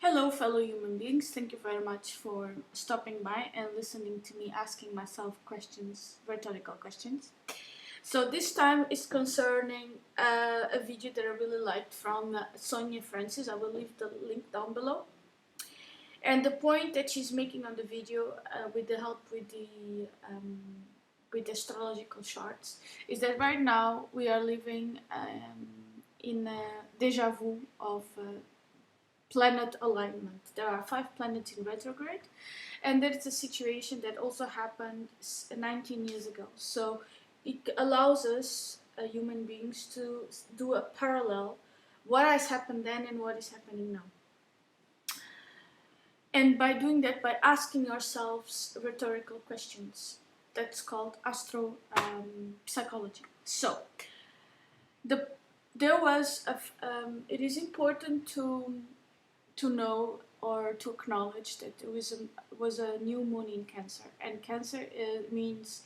Hello, fellow human beings. Thank you very much for stopping by and listening to me asking myself questions, rhetorical questions. So this time is concerning a video that I really liked from Sonia Francis. I will leave the link down below. And the point that she's making on the video, with the help with the astrological charts, is that right now we are living in a deja vu of planet alignment. There are 5 planets in retrograde, and that's a situation that also happened 19 years ago. So it allows us, human beings, to do a parallel what has happened then and what is happening now. And by doing that, by asking ourselves rhetorical questions, that's called astro psychology. So it is important to know or to acknowledge that there was a new moon in Cancer, and Cancer means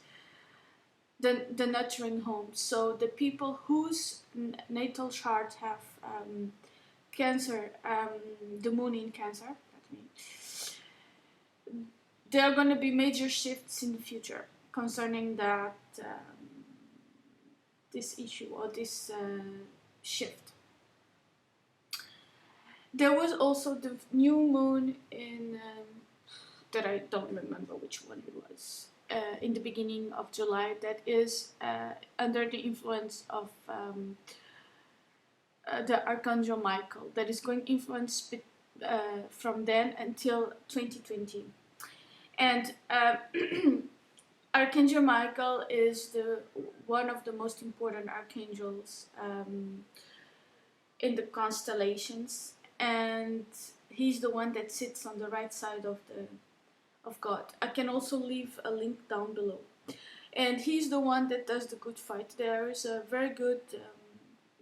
the nurturing home. So the people whose natal chart have Cancer, the moon in Cancer, that means there are going to be major shifts in the future concerning that this issue or this shift. There was also the new moon in that I don't remember which one it was, in the beginning of July, that is under the influence of the Archangel Michael, that is going to influence from then until 2020. And Archangel Michael is one of the most important archangels in the constellations, and he's the one that sits on the right side of God. I can also leave a link down below. And he's the one that does the good fight. There is a very good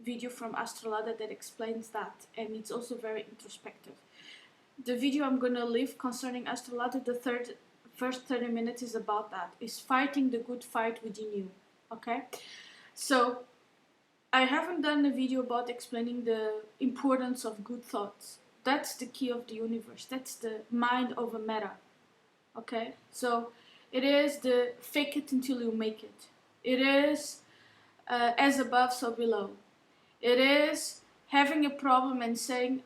video from Astrolada that explains that, and it's also very introspective. The video I'm gonna leave concerning Astrolada, the first 30 minutes is about that. Is fighting the good fight within you. Okay? So I haven't done a video about explaining the importance of good thoughts. That's the key of the universe. That's the mind over matter. Okay? So it is the fake it until you make it. It is as above, so below. It is having a problem and saying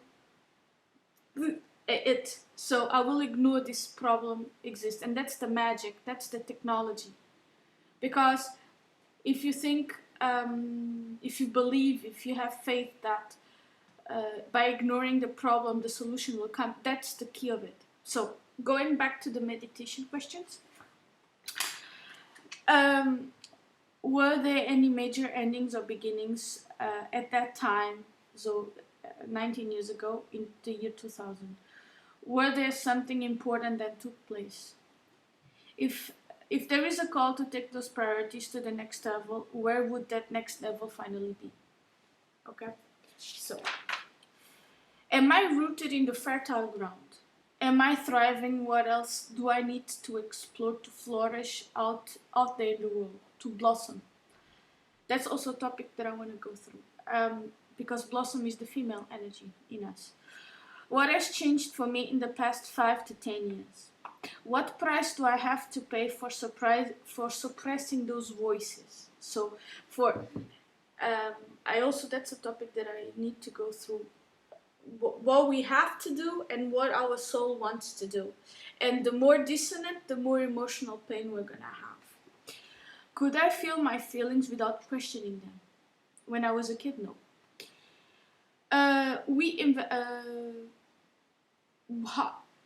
it. So I will ignore this problem exists. And that's the magic. That's the technology. Because if you think, if you believe, if you have faith that by ignoring the problem, the solution will come, that's the key of it. So going back to the meditation questions, were there any major endings or beginnings at that time, so 19 years ago, in the year 2000? Were there something important that took place? If there is a call to take those priorities to the next level, where would that next level finally be? Okay? So, am I rooted in the fertile ground? Am I thriving? What else do I need to explore to flourish out there in the world, to blossom? That's also a topic that I want to go through, because blossom is the female energy in us. What has changed for me in the past 5 to 10 years? What price do I have to pay for suppressing those voices? So that's a topic that I need to go through. What we have to do and what our soul wants to do. And the more dissonant, the more emotional pain we're gonna have. Could I feel my feelings without questioning them? When I was a kid, no.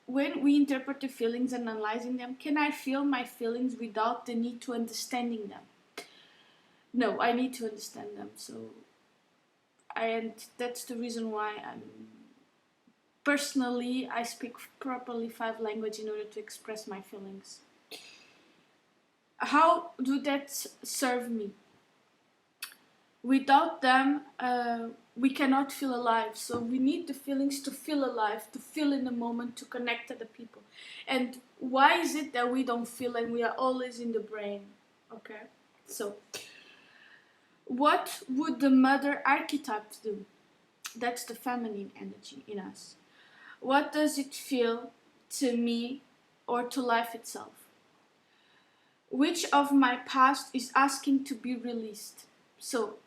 When we interpret the feelings and analyzing them, can I feel my feelings without the need to understanding them? No, I need to understand them. And that's the reason why I speak properly 5 languages in order to express my feelings. How do that serve me? Without them, we cannot feel alive. So we need the feelings to feel alive, to feel in the moment, to connect to the people. And why is it that we don't feel and we are always in the brain? Okay, so what would the mother archetype do? That's the feminine energy in us. What does it feel to me or to life itself? Which of my past is asking to be released? So,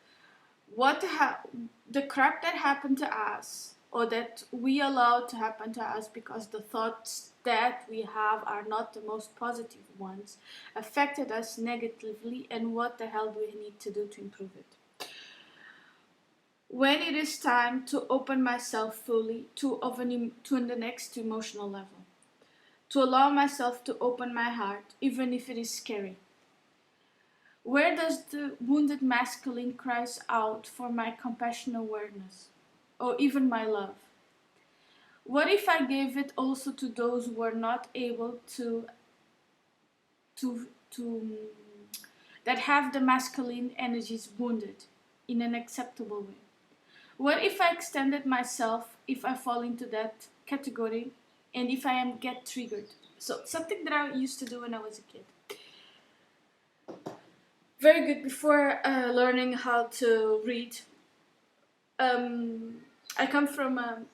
the crap that happened to us, or that we allowed to happen to us because the thoughts that we have are not the most positive ones, affected us negatively, and what the hell do we need to do to improve it? When it is time to open myself fully to the next emotional level, to allow myself to open my heart, even if it is scary. Where does the wounded masculine cries out for my compassion awareness, or even my love? What if I gave it also to those who are not able to that have the masculine energies wounded in an acceptable way? What if I extended myself if I fall into that category, and if I get triggered? So something that I used to do when I was a kid. Very good before learning how to read. I come from an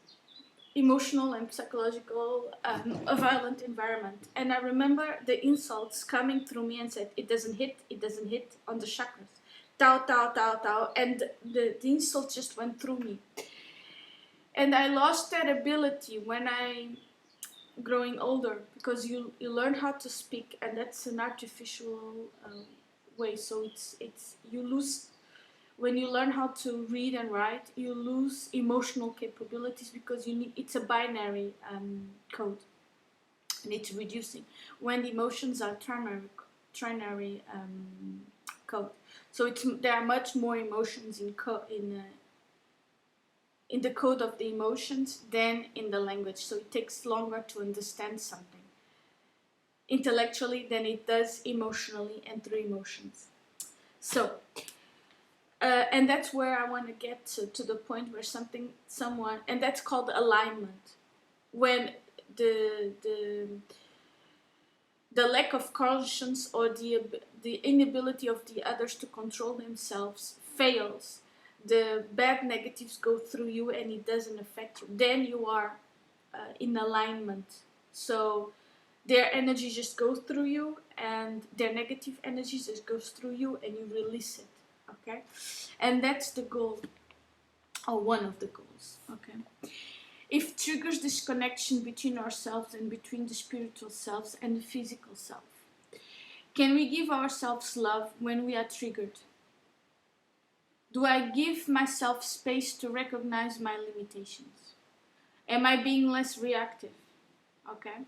emotional and psychological, a violent environment, and I remember the insults coming through me and said, it doesn't hit on the chakras. Tau, tau, tau, tau, and the insult just went through me. And I lost that ability when I growing older, because you learn how to speak, and that's an artificial way. So it's you lose when you learn how to read and write. You lose emotional capabilities because it's a binary code, and it's reducing when the emotions are trinary code. So there are much more emotions in the code of the emotions than in the language. So it takes longer to understand something intellectually than it does emotionally and through emotions. So, and that's where I want to get to the point where someone, and that's called alignment, when the lack of conscience or the inability of the others to control themselves fails. The bad negatives go through you and it doesn't affect you. Then you are in alignment. So their energy just goes through you, and their negative energy just goes through you, and you release it. Okay, and that's the goal, or one of the goals. Okay, it triggers this connection between ourselves and between the spiritual selves and the physical self. Can we give ourselves love when we are triggered? Do I give myself space to recognize my limitations? Am I being less reactive? Okay.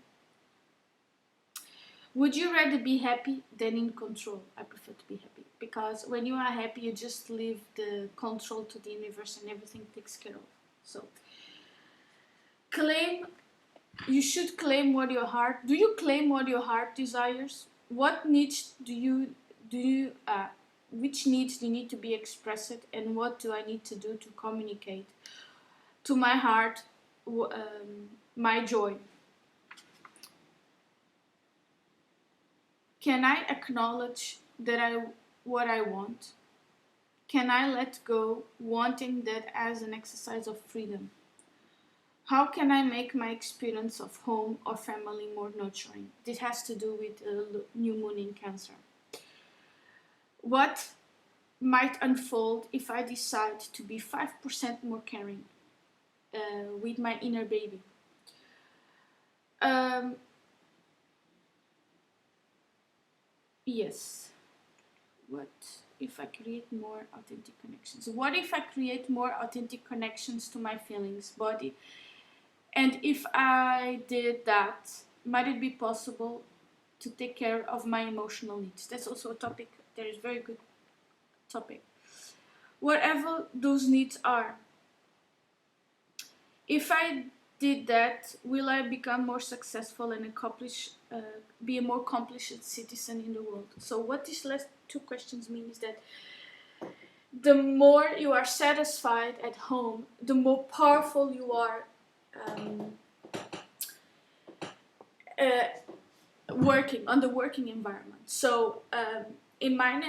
Would you rather be happy than in control? I prefer to be happy, because when you are happy, you just leave the control to the universe and everything takes care of. So, you should claim what your heart. Do you claim what your heart desires? What needs which needs do you need to be expressed, and what do I need to do to communicate to my heart my joy? Can I acknowledge what I want? Can I let go wanting that as an exercise of freedom? How can I make my experience of home or family more nurturing? This has to do with new moon in Cancer. What might unfold if I decide to be 5% more caring with my inner baby? Yes. What if I create more authentic connections? What if I create more authentic connections to my feelings, body? And if I did that, might it be possible to take care of my emotional needs? That's also a topic that is very good topic. Whatever those needs are, if I did that, will I become more successful and be a more accomplished citizen in the world? So what these last two questions mean is that the more you are satisfied at home, the more powerful you are working on the working environment. So in my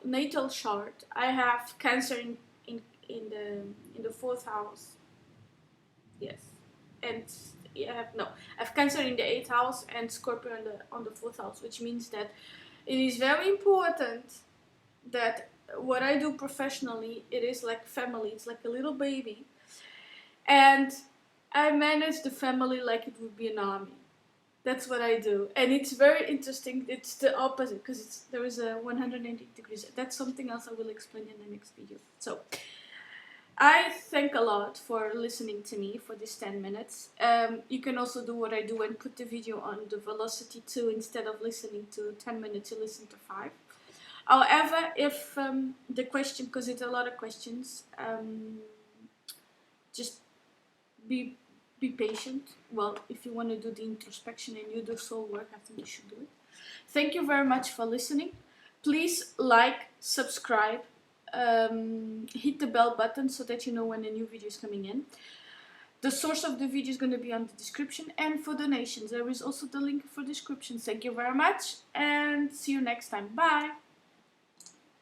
natal chart, I have Cancer in the fourth house. Yes, and I have Cancer in the 8th house and Scorpio on the 4th house, which means that it is very important that what I do professionally, it is like family. It's like a little baby, and I manage the family like it would be an army. That's what I do, and it's very interesting. It's the opposite because there is a 180 degrees. That's something else I will explain in the next video. So I thank a lot for listening to me for this 10 minutes. You can also do what I do and put the video on the velocity 2 instead of listening to 10 minutes, you listen to 5. However, if the question, because it's a lot of questions, just be patient. Well, if you want to do the introspection and you do soul work, I think you should do it. Thank you very much for listening. Please like, subscribe, hit the bell button so that you know when a new video is coming in. The source of the video is going to be on the description, and for donations there is also the link for description. Thank you very much and see you next time. Bye.